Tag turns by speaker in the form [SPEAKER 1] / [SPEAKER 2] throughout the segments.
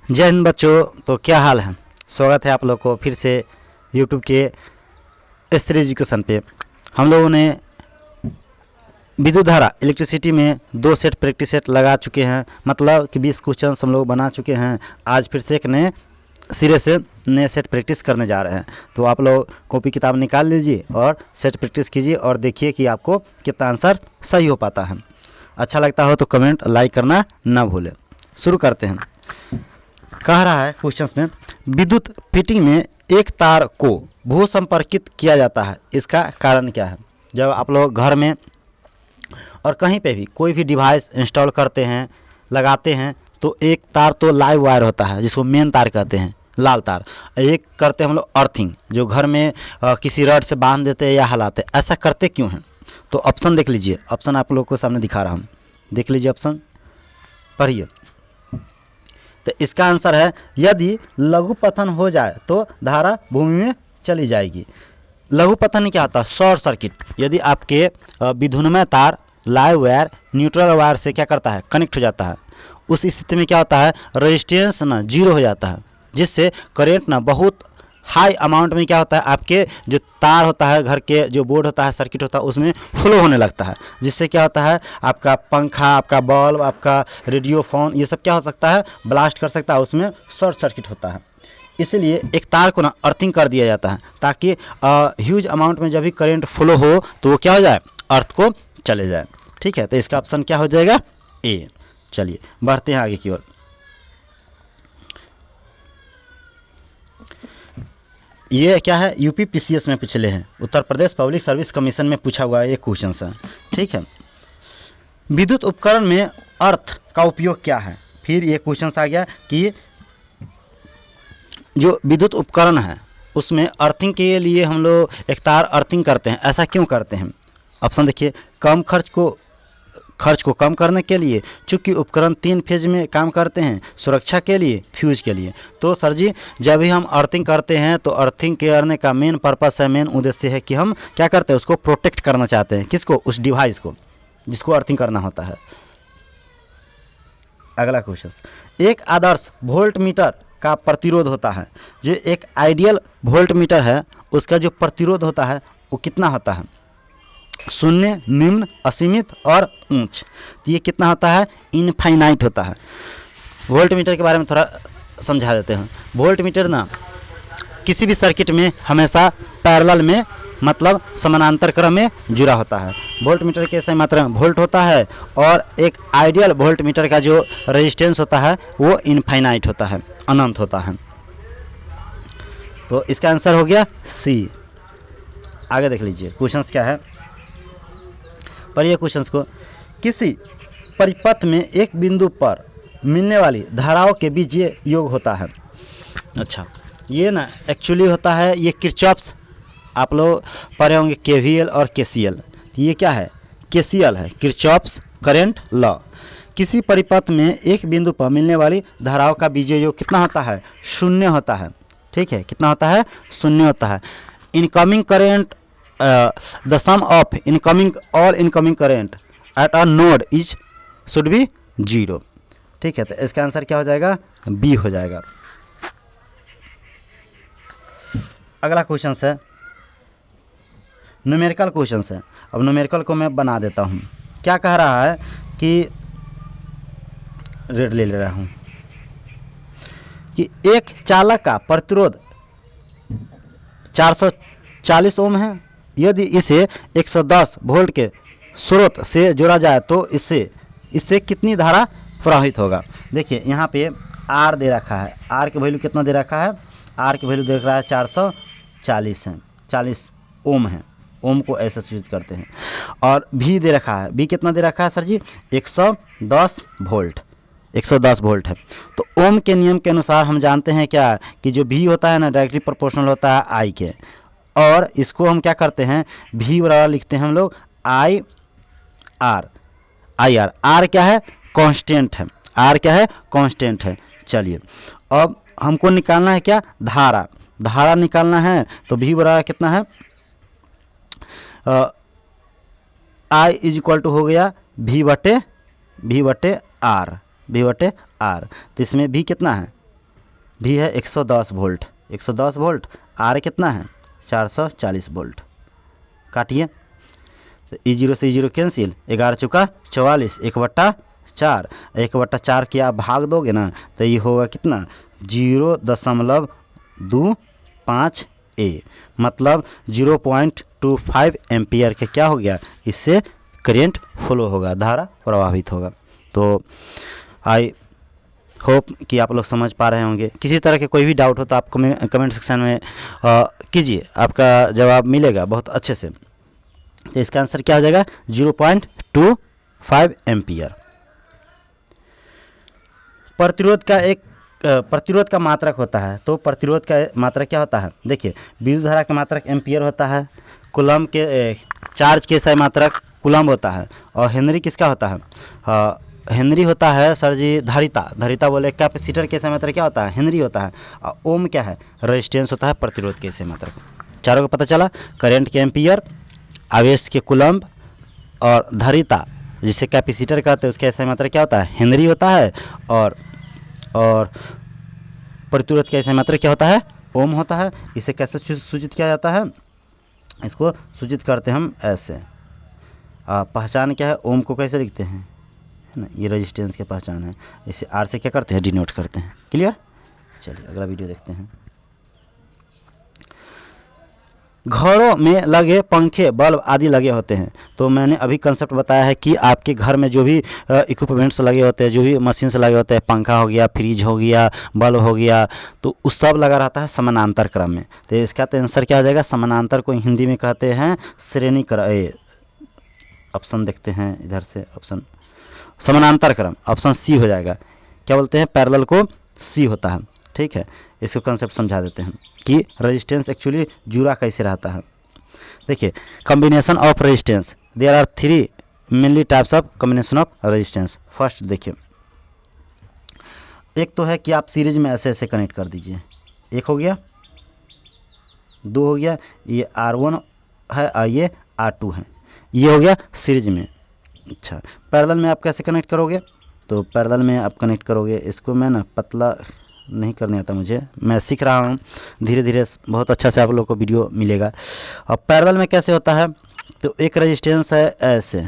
[SPEAKER 1] जय हिंद बच्चों। तो क्या हाल है, स्वागत है आप लोग को फिर से यूट्यूब के S3 एजुकेशन पे। हम लोगों ने विद्युत धारा इलेक्ट्रिसिटी में 2 सेट प्रैक्टिस सेट लगा चुके हैं, मतलब कि 20 क्वेश्चन हम लोग बना चुके हैं। आज फिर से एक नए सिरे से नए सेट प्रैक्टिस करने जा रहे हैं। तो आप लोग कॉपी किताब निकाल लीजिए और सेट प्रैक्टिस कीजिए और देखिए कि आपको कितना आंसर सही हो पाता है। अच्छा लगता हो तो कमेंट लाइक करना ना भूलें। शुरू करते हैं। कह रहा है क्वेश्चन में, विद्युत फिटिंग में एक तार को भू संपर्कित किया जाता है, इसका कारण क्या है। जब आप लोग घर में और कहीं पे भी कोई भी डिवाइस इंस्टॉल करते हैं, लगाते हैं, तो एक तार तो लाइव वायर होता है जिसको मेन तार कहते हैं, लाल तार। एक करते हैं हम लोग अर्थिंग, जो घर में किसी रड से बांध देते हैं या हलाते हैं। ऐसा करते क्यों हैं? तो ऑप्शन देख लीजिए। ऑप्शन आप लोग को सामने दिखा रहा हूँ, देख लीजिए ऑप्शन, पढ़िए। तो इसका आंसर है, यदि लघु पतन हो जाए तो धारा भूमि में चली जाएगी। लघु पतन क्या होता है? Short circuit. यदि आपके विद्युन्मय तार लाइव वायर न्यूट्रल वायर से क्या करता है, कनेक्ट हो जाता है, उस स्थिति में क्या होता है, रेजिस्टेंस ना 0 हो जाता है, जिससे करेंट ना बहुत हाई अमाउंट में क्या होता है, आपके जो तार होता है, घर के जो बोर्ड होता है, सर्किट होता है, उसमें फ्लो होने लगता है, जिससे क्या होता है, आपका पंखा, आपका बल्ब, आपका रेडियो, फोन, ये सब क्या हो सकता है, ब्लास्ट कर सकता है, उसमें शॉर्ट सर्किट होता है। इसलिए एक तार को ना अर्थिंग कर दिया जाता है, ताकि ह्यूज अमाउंट में जब भी करेंट फ्लो हो तो वो क्या हो जाए, अर्थ को चले जाए। ठीक है, तो इसका ऑप्शन क्या हो जाएगा, ए। चलिए बढ़ते हैं आगे की ओर। ये क्या है, UPPCS में पिछले हैं, Uttar Pradesh public service commission में पूछा हुआ ये क्वेश्चन है। ठीक है, विद्युत उपकरण में अर्थ का उपयोग क्या है। फिर ये क्वेश्चन आ गया कि जो विद्युत उपकरण है उसमें अर्थिंग के लिए हम लोग एक तार अर्थिंग करते हैं, ऐसा क्यों करते हैं। ऑप्शन देखिए, कम खर्च को कम करने के लिए, चूँकि उपकरण 3 फेज में काम करते हैं, सुरक्षा के लिए, फ्यूज के लिए। तो सर जी, जब भी हम अर्थिंग करते हैं तो अर्थिंग करने का मेन पर्पस है, मेन उद्देश्य है कि हम क्या करते हैं, उसको प्रोटेक्ट करना चाहते हैं। किसको? उस डिवाइस को जिसको अर्थिंग करना होता है। अगला क्वेश्चन, एक आदर्श वोल्ट मीटर का प्रतिरोध होता है। जो एक आइडियल वोल्ट मीटर है उसका जो प्रतिरोध होता है वो कितना होता है, शून्य, निम्न, असीमित और उच्च। तो ये कितना होता है, इनफाइनाइट होता है। वोल्ट मीटर के बारे में थोड़ा समझा देते हैं। वोल्ट मीटर ना किसी भी सर्किट में हमेशा पैरेलल में, मतलब समानांतर क्रम में जुड़ा होता है। वोल्ट मीटर के सही मात्रा में वोल्ट होता है, और एक आइडियल वोल्ट मीटर का जो रेजिस्टेंस होता है वो इनफाइनाइट होता है, अनंत होता है। तो इसका आंसर हो गया सी। आगे देख लीजिए क्वेश्चंस क्या है, पढ़िए क्वेश्चंस को। किसी परिपथ में एक बिंदु पर मिलने वाली धाराओं के बीच ये योग होता है। अच्छा, ये ना एक्चुअली होता है, ये किरचॉफ्स, आप लोग पढ़े होंगे KVL और KCL। तो ये क्या है, KCL है, किरचॉफ्स करंट लॉ। किसी परिपथ में एक बिंदु पर मिलने वाली धाराओं का बीजीय योग कितना होता है, 0 होता है। ठीक है, कितना होता है, 0 होता है। Incoming current, the sum of all incoming current at a node is should be 0। ठीक है, तो इसका आंसर क्या हो जाएगा, बी हो जाएगा। अगला क्वेश्चन है, न्यूमेरिकल क्वेश्चन है। अब न्यूमेरिकल को मैं बना देता हूँ। क्या कह रहा है कि रेड ले रहा हूँ कि एक चालक का प्रतिरोध 440 ओम है। यदि इसे 110 वोल्ट के स्रोत से जोड़ा जाए तो इससे कितनी धारा प्रवाहित होगा। देखिए यहाँ पे आर दे रखा है, आर की वैल्यू कितना दे रखा है, आर की वैल्यू दे रखा है 440 है, 40 ओम है, ओम को ऐसे सूचित करते हैं। और भी दे रखा है, भी कितना दे रखा है सर जी, 110 वोल्ट, 110 वोल्ट है। तो ओम के नियम के अनुसार हम जानते हैं क्या, कि जो भी होता है ना डायरेक्टली प्रोपोर्शनल होता है आई के, और इसको हम क्या करते हैं, भी बराबर लिखते हैं हम लोग आई आर। आर क्या है, कांस्टेंट है, आर क्या है, कांस्टेंट है। चलिए अब हमको निकालना है क्या, धारा निकालना है। तो भी बराबर कितना है, आई इज इक्वल टू हो गया V बटे आर। तो इसमें भी कितना है, भी है 110 वोल्ट, 110 वोल्ट, आर कितना है 440 वोल्ट। काटिए, तो E0 से E0 कैंसिल, 11 चुका 44, 1/4, 1/4 की आप भाग दोगे ना तो ये होगा कितना 0.25 ए, मतलब 0.25 एम्पियर के क्या हो गया, इससे करंट फ्लो होगा, धारा प्रवाहित होगा। तो आई होप कि आप लोग समझ पा रहे होंगे। किसी तरह के कोई भी डाउट हो तो आप कमेंट सेक्शन में कीजिए, आपका जवाब मिलेगा बहुत अच्छे से। तो इसका आंसर क्या हो जाएगा 0.25 एम्पियर। प्रतिरोध का एक प्रतिरोध का मात्रक होता है, तो प्रतिरोध का मात्रक क्या होता है, देखिए विद्युत धारा का मात्रक एम्पियर होता है, कूलम के चार्ज के सही मात्रक कूलम होता है, और हेनरी किसका होता है, हेनरी होता है सर जी धारिता, धारिता बोले कैपेसिटर के सही मात्रक क्या होता है हेनरी होता है, और ओम क्या है रेजिस्टेंस होता है प्रतिरोध के सही मात्रक। चारों को पता चला, करंट के एम्पियर, आवेश के कूलम और धारिता जिसे कैपेसिटर कहते हैं उसका सही मात्रक क्या होता है हेनरी होता है, और प्रतिरोध का सही मात्रक क्या होता है ओम होता है। इसे कैसे सूचित किया जाता है, इसको सूचित करते हैं हम ऐसे, पहचान क्या है ओम को कैसे लिखते हैं, है ना, ये रेजिस्टेंस की पहचान है, इसे आर से क्या करते हैं डिनोट करते हैं। क्लियर, चलिए अगला वीडियो देखते हैं। घरों में लगे पंखे बल्ब आदि लगे होते हैं, तो मैंने अभी कंसेप्ट बताया है कि आपके घर में जो भी इक्विपमेंट्स लगे होते हैं, जो भी मशीन से लगे होते हैं, पंखा हो गया, फ्रिज हो गया, बल्ब हो गया, तो उस सब लगा रहता है समानांतर क्रम में। तो इसका तो आंसर क्या हो जाएगा, समानांतर को हिंदी में कहते हैं श्रेणी क्रम। ऑप्शन देखते हैं इधर से, ऑप्शन समानांतर क्रम, ऑप्शन सी हो जाएगा। क्या बोलते हैं, पैरेलल को सी होता है। ठीक है, इसको कंसेप्ट समझा देते हैं कि रेजिस्टेंस एक्चुअली जुड़ा कैसे रहता है। देखिए, combination of resistance, there are 3 mainly types of combination of resistance. First देखिए, एक तो है कि आप सीरीज में ऐसे ऐसे कनेक्ट कर दीजिए, एक हो गया, 2 हो गया, ये R1 है और ये R2 है, ये हो गया सीरीज में। अच्छा, पैरेलल में आप कैसे कनेक्ट करोगे, तो पैरेलल में आप कनेक्ट करोगे, इसको मैं ना पतला नहीं करने आता मुझे, मैं सीख रहा हूँ धीरे धीरे, बहुत अच्छा से आप लोगों को वीडियो मिलेगा। और पैरेलल में कैसे होता है, तो एक रेजिस्टेंस है ऐसे,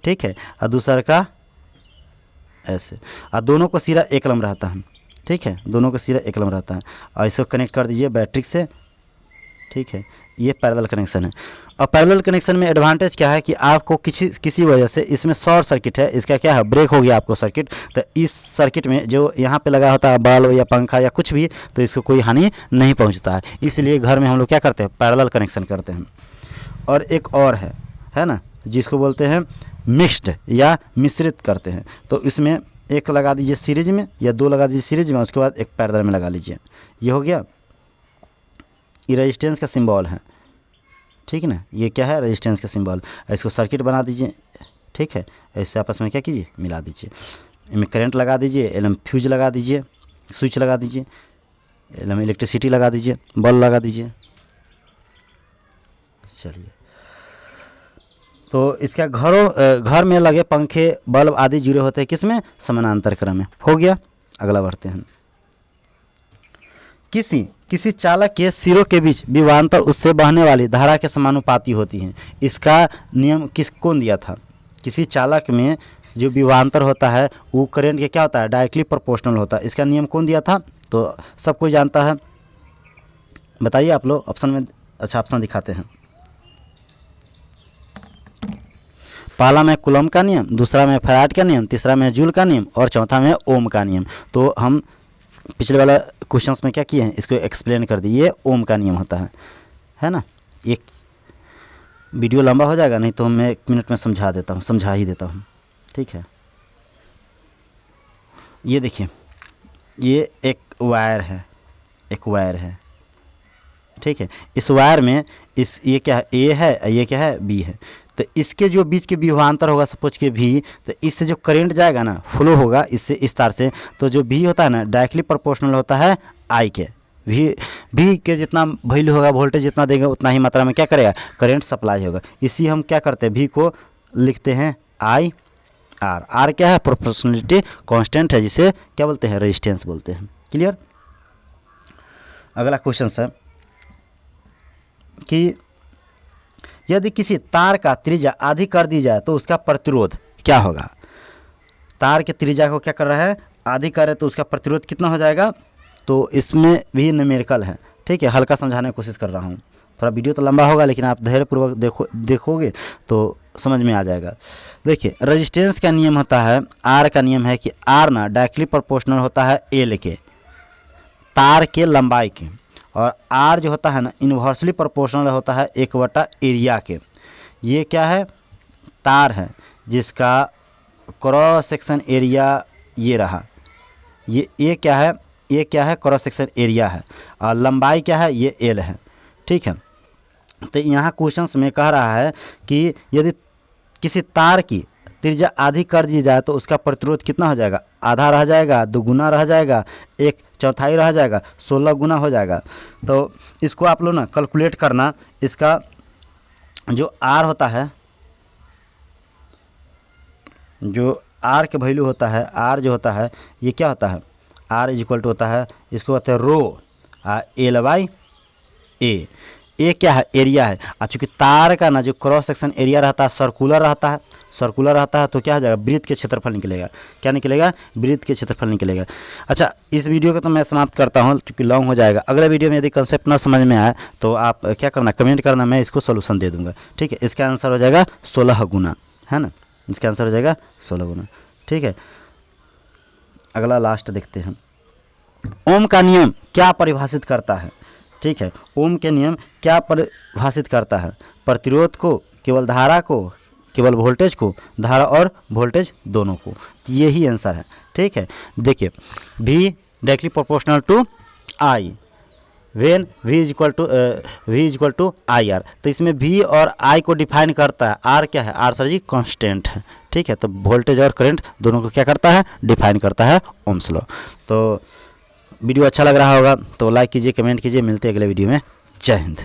[SPEAKER 1] ठीक है, और दूसरा का ऐसे, और दोनों को सिरा एक लंब रहता है। ठीक है, दोनों को सिरा एक लंब रहता है, और इसको कनेक्ट कर दीजिए बैटरी से। ठीक है, ये पैरेलल कनेक्शन है। और पैरेलल कनेक्शन में एडवांटेज क्या है कि आपको किसी वजह से इसमें शॉर्ट सर्किट है, इसका क्या है ब्रेक हो गया आपको सर्किट, तो इस सर्किट में जो यहाँ पे लगा होता है बल्ब या पंखा या कुछ भी, तो इसको कोई हानि नहीं पहुँचता है। इसलिए घर में हम लोग क्या करते हैं, पैरेलल कनेक्शन करते हैं। और एक और है ना, जिसको बोलते हैं मिक्स्ड या मिश्रित करते हैं, तो इसमें एक लगा दीजिए सीरीज में या 2 लगा दीजिए सीरीज में, उसके बाद एक पैरेलल में लगा लीजिए। ये हो गया, ये रेजिस्टेंस का सिंबल है। ठीक है ना, ये क्या है रेजिस्टेंस का सिंबल, इसको सर्किट बना दीजिए। ठीक है, ऐसे आपस में क्या कीजिए मिला दीजिए, इनमें करंट लगा दीजिए, एलम फ्यूज लगा दीजिए, स्विच लगा दीजिए, एलम इलेक्ट्रिसिटी लगा दीजिए, बल्ब लगा दीजिए। चलिए, तो इसका घर में लगे पंखे बल्ब आदि जुड़े होते हैं किसमें, समानांतर क्रम में। हो गया, अगला बढ़ते हैं। किसी चालक के सिरों के बीच विभवांतर उससे बहने वाली धारा के समानुपाती होती हैं। इसका नियम कौन दिया था, किसी चालक में जो विभवांतर होता है वो करंट के क्या होता है डायरेक्टली प्रोपोर्शनल होता है। इसका नियम कौन दिया था, तो सब कोई जानता है, बताइए आप लोग ऑप्शन में। अच्छा, ऑप्शन दिखाते हैं। पहला में कूलम का नियम, दूसरा में फैराड का नियम, तीसरा में जूल का नियम, और चौथा में ओम का नियम। तो हम पिछले वाला क्वेश्चंस में क्या किए हैं, इसको एक्सप्लेन कर दिए। ये ओम का नियम होता है ना। एक वीडियो लंबा हो जाएगा, नहीं तो मैं 1 मिनट में समझा ही देता हूँ। ठीक है, ये देखिए, ये एक वायर है, ठीक है। इस वायर में ये क्या है, ए है, ये क्या है, बी है। तो इसके जो बीच के विभवांतर होगा सपोज के भी, तो इससे जो करंट जाएगा ना, फ्लो होगा इससे इस तार से, तो जो भी होता है ना डायरेक्टली प्रोपोर्शनल होता है आई के। भी के जितना वैल्यू होगा, वोल्टेज जितना देंगे उतना ही मात्रा में क्या करेगा, करंट सप्लाई होगा। इसी हम क्या करते हैं, भी को लिखते हैं IR। आर क्या है, प्रोपोर्शनलिटी कांस्टेंट है, जिसे क्या बोलते हैं, रेजिस्टेंस बोलते हैं। क्लियर। अगला क्वेश्चन है कि यदि किसी तार का त्रिज्या आधी कर दी जाए तो उसका प्रतिरोध क्या होगा। तार के त्रिज्या को क्या कर रहा है, आधी कर रहे तो उसका प्रतिरोध कितना हो जाएगा। तो इसमें भी न्यूमेरिकल है, ठीक है, हल्का समझाने की कोशिश कर रहा हूँ। थोड़ा वीडियो तो लंबा होगा लेकिन आप धैर्यपूर्वक देखोगे तो समझ में आ जाएगा। देखिए रेजिस्टेंस का नियम होता है, आर का नियम है कि आर ना डायरेक्टली प्रोपोर्शनल होता है एल के, तार के लंबाई के, और आर जो होता है ना इन्वर्सली प्रोपोर्शनल होता है 1/एरिया के। ये क्या है, तार है जिसका क्रॉस सेक्शन एरिया ये रहा, ये क्या है, ये क्या है, क्रॉस सेक्शन एरिया है, और लंबाई क्या है, ये एल है, ठीक है। तो यहाँ क्वेश्चंस में कह रहा है कि यदि किसी तार की त्रिज्या आधी कर दी जाए तो उसका प्रतिरोध कितना हो जाएगा, आधा रह जाएगा, 2 गुना रह जाएगा, 1/4 रह जाएगा, 16 गुना हो जाएगा। तो इसको आप लोग ना कैलकुलेट करना, इसका जो आर होता है, जो आर के वैल्यू होता है, आर जो होता है ये क्या होता है, आर इज इक्वल टू होता है, इसको कहते हैं रो L/A। ए क्या है, एरिया है। चूँकि तार का ना जो क्रॉस सेक्शन एरिया रहता है सर्कुलर रहता है, सर्कुलर रहता है तो क्या हो जाएगा, वृत्त के क्षेत्रफल निकलेगा। क्या निकलेगा, वृत्त के क्षेत्रफल निकलेगा। अच्छा इस वीडियो को तो मैं समाप्त करता हूँ क्योंकि लॉन्ग हो जाएगा। अगले वीडियो में यदि कंसेप्ट ना समझ में आए तो आप क्या करना, कमेंट करना, मैं इसको सोल्यूशन दे दूँगा, ठीक है। इसका आंसर हो जाएगा 16 गुना, है ना, इसका आंसर हो जाएगा 16 गुना, ठीक है। अगला लास्ट देखते हैं, ओम का नियम क्या परिभाषित करता है, ठीक है। ओम के नियम क्या परिभाषित करता है, प्रतिरोध को, केवल धारा को, केवल वोल्टेज को, धारा और वोल्टेज दोनों को। यही आंसर है, ठीक है। देखिए V directly proportional to I when V is equal to IR। तो इसमें V और I को डिफाइन करता है, R क्या है, R सर जी कांस्टेंट है, ठीक है। तो वोल्टेज और करंट दोनों को क्या करता है, डिफाइन करता है ओम्स लॉ। तो वीडियो अच्छा लग रहा होगा तो लाइक कीजिए, कमेंट कीजिए, मिलते हैं अगले वीडियो में। जय हिंद।